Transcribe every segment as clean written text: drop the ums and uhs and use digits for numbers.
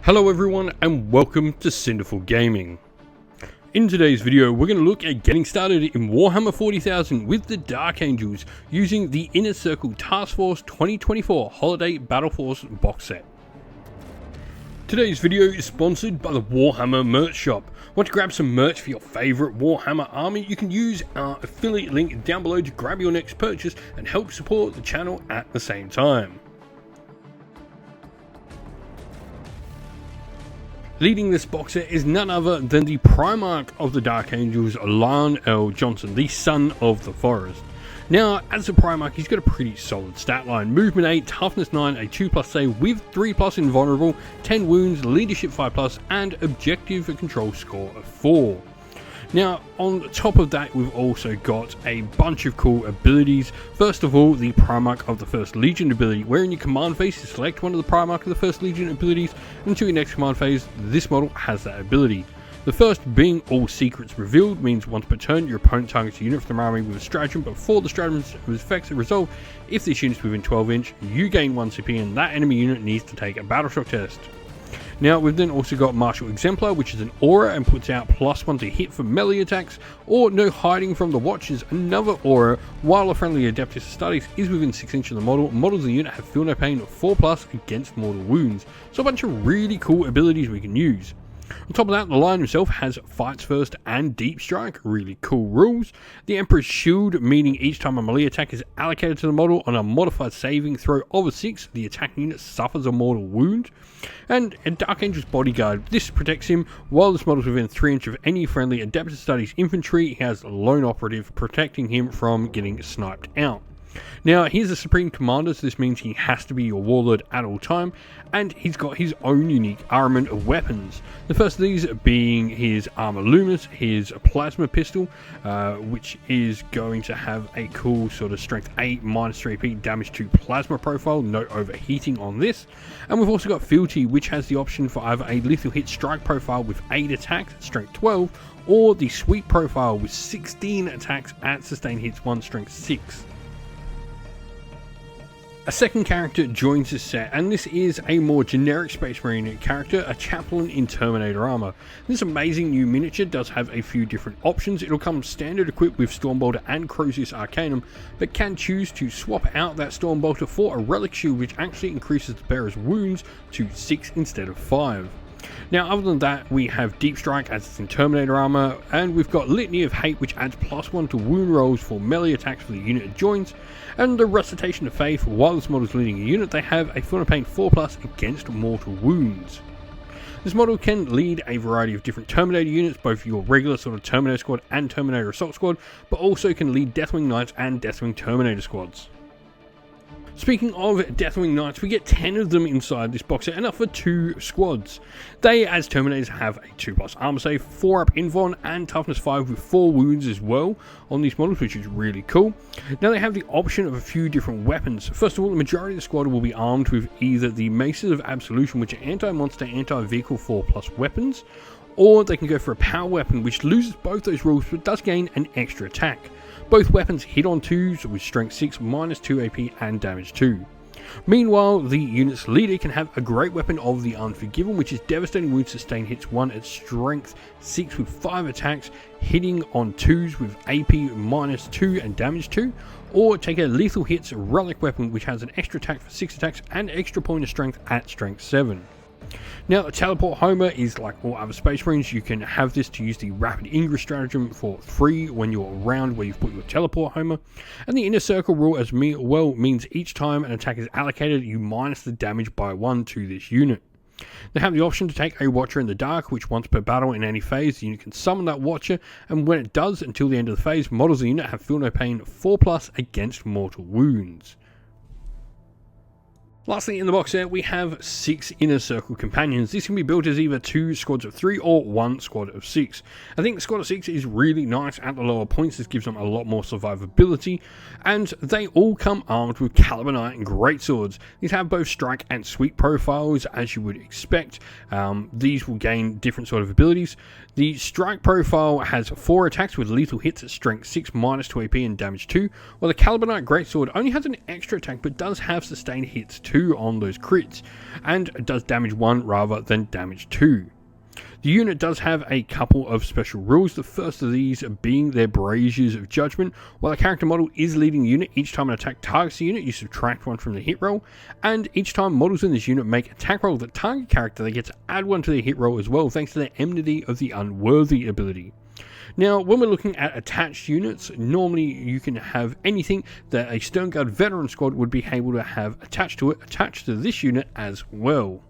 Hello everyone and welcome to Cinderful Gaming. In today's video we're going to look at getting started in Warhammer 40,000 with the Dark Angels using the Inner Circle Task Force 2024 Holiday Battle Force box set. Today's video is sponsored by the Warhammer merch shop. Want to grab some merch for your favourite Warhammer army? You can use our affiliate link down below to grab your next purchase and help support the channel at the same time. Leading this box set is none other than the Primarch of the Dark Angels, Lon L. Johnson, the Son of the Forest. Now, as a Primarch, he's got a pretty solid stat line. Movement 8, Toughness 9, a 2+ save with 3+ invulnerable, 10 wounds, Leadership 5+, and Objective Control score of 4. Now, on top of that, we've also got a bunch of cool abilities. First of all, the Primarch of the First Legion ability, where in your command phase you select one of the Primarch of the First Legion abilities, and until your next command phase, this model has that ability. The first being All Secrets Revealed, means once per turn your opponent targets a unit from their army with a stratagem before the stratagem's effects are resolved. If this unit's within 12 inch, you gain 1 CP and that enemy unit needs to take a battle shock test. Now we've then also got Martial Exemplar, which is an aura and puts out +1 to hit for melee attacks, or No Hiding from the Watchers, another aura. While a friendly Adeptus Astartes is within 6 inches of the model, models of the unit have Feel No Pain 4+ against mortal wounds. So a bunch of really cool abilities we can use. On top of that, the Lion himself has Fights First and Deep Strike, really cool rules. The Emperor's Shield, meaning each time a melee attack is allocated to the model on a modified saving throw of a 6, the attacking unit suffers a mortal wound. And a Dark Angel's Bodyguard, this protects him while this model is within 3 inches of any friendly Adeptus Astartes infantry. He has Lone Operative protecting him from getting sniped out. Now, he's a Supreme Commander, so this means he has to be your Warlord at all time, and he's got his own unique armament of weapons. The first of these being his Armor Luminous, his Plasma Pistol, which is going to have a cool sort of Strength 8, -3p, Damage 2 Plasma profile, no overheating on this. And we've also got Fealty, which has the option for either a Lethal Hit Strike profile with 8 attacks, Strength 12, or the Sweep profile with 16 attacks at Sustained Hits 1, Strength 6. A second character joins this set, and this is a more generic Space Marine character, a Chaplain in Terminator Armor. This amazing new miniature does have a few different options. It'll come standard equipped with Stormbolter and Crozius Arcanum, but can choose to swap out that Stormbolter for a Relic Shield, which actually increases the bearer's wounds to 6 instead of 5. Now, other than that, we have Deep Strike as it's in Terminator Armor, and we've got Litany of Hate, which adds +1 to wound rolls for melee attacks for the unit it joins, and the Recitation of Faith. While this model is leading a unit, they have a Feel No Pain 4+ against mortal wounds. This model can lead a variety of different Terminator units, both your regular sort of Terminator Squad and Terminator Assault Squad, but also can lead Deathwing Knights and Deathwing Terminator squads. Speaking of Deathwing Knights, we get 10 of them inside this box set, enough for 2 squads. They, as Terminators, have a 2+ armor save, 4+ invuln, and toughness 5 with 4 wounds as well on these models, which is really cool. Now they have the option of a few different weapons. First of all, the majority of the squad will be armed with either the Maces of Absolution, which are anti-monster, anti-vehicle 4+ weapons, or they can go for a power weapon, which loses both those rules but does gain an extra attack. Both weapons hit on 2s with strength 6, -2 AP and damage 2. Meanwhile, the unit's leader can have a great weapon of the Unforgiven, which is devastating wounds, sustain hits 1 at strength 6 with 5 attacks, hitting on 2s with AP -2 and damage 2, or take a lethal hits relic weapon, which has an extra attack for 6 attacks and extra point of strength at strength 7. Now, the Teleport Homer is like all other Space Marines. You can have this to use the Rapid Ingress stratagem for 3 when you're around where you've put your Teleport Homer. And the Inner Circle rule as well means each time an attack is allocated, you minus the damage by 1 to this unit. They have the option to take a Watcher in the Dark, which once per battle in any phase, the unit can summon that Watcher, and when it does, until the end of the phase, models of the unit have Feel No Pain 4+ against mortal wounds. Lastly, in the box set, we have 6 Inner Circle Companions. This can be built as either 2 squads of 3 or 1 squad of 6. I think the squad of 6 is really nice at the lower points. This gives them a lot more survivability, and they all come armed with Caliber Knight and Greatswords. These have both strike and sweep profiles, as you would expect. These will gain different sort of abilities. The strike profile has 4 attacks with lethal hits at strength 6, -2 AP and damage 2, while the Caliber Knight Greatsword only has an extra attack but does have sustained hits 2. -2 on those crits, and does damage 1 rather than damage 2. The unit does have a couple of special rules, the first of these being their Braziers of Judgment. While a character model is leading the unit, each time an attack targets the unit, you subtract 1 from the hit roll, and each time models in this unit make attack roll that target character, they get to add 1 to their hit roll as well, thanks to their Enmity of the Unworthy ability. Now, when we're looking at attached units, normally you can have anything that a Sternguard veteran squad would be able to have attached to it, attached to this unit as well.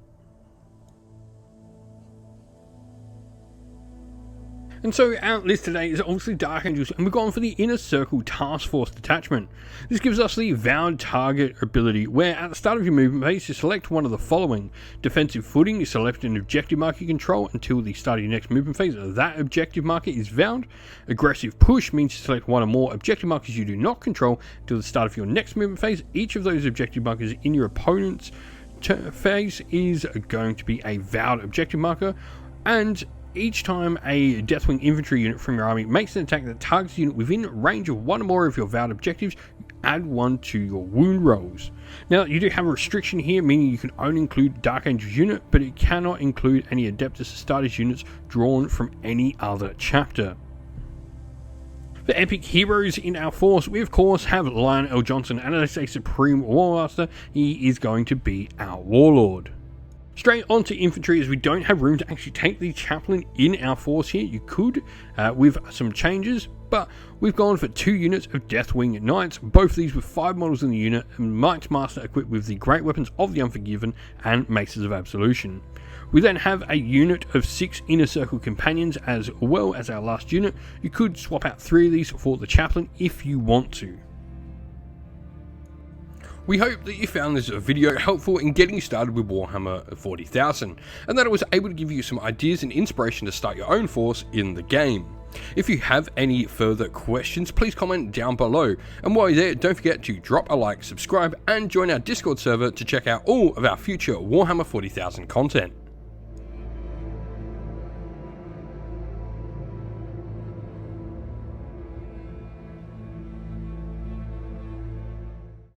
And so our list today is obviously Dark Angels, and we've gone for the Inner Circle Task Force Detachment. This gives us the Vowed Target ability, where at the start of your movement phase you select one of the following. Defensive Footing, you select an objective marker you control until the start of your next movement phase. That objective marker is vowed. Aggressive Push means you select one or more objective markers you do not control until the start of your next movement phase. Each of those objective markers in your opponent's phase is going to be a vowed objective marker, and each time a Deathwing Infantry unit from your army makes an attack that targets a unit within range of 1 or more of your vowed objectives, you add 1 to your wound rolls. Now, you do have a restriction here, meaning you can only include Dark Angels unit, but it cannot include any Adeptus Astartes units drawn from any other chapter. For epic heroes in our force, we of course have Lionel Johnson, and as a Supreme Warmaster, he is going to be our Warlord. Straight onto infantry, as we don't have room to actually take the chaplain in our force here. You could with some changes, but we've gone for 2 units of Deathwing Knights, both of these with 5 models in the unit, and Might Master equipped with the Great Weapons of the Unforgiven and Maces of Absolution. We then have a unit of 6 Inner Circle Companions as well as our last unit. You could swap out 3 of these for the chaplain if you want to. We hope that you found this video helpful in getting started with Warhammer 40,000, and that it was able to give you some ideas and inspiration to start your own force in the game. If you have any further questions, please comment down below, and while you're there, don't forget to drop a like, subscribe, and join our Discord server to check out all of our future Warhammer 40,000 content.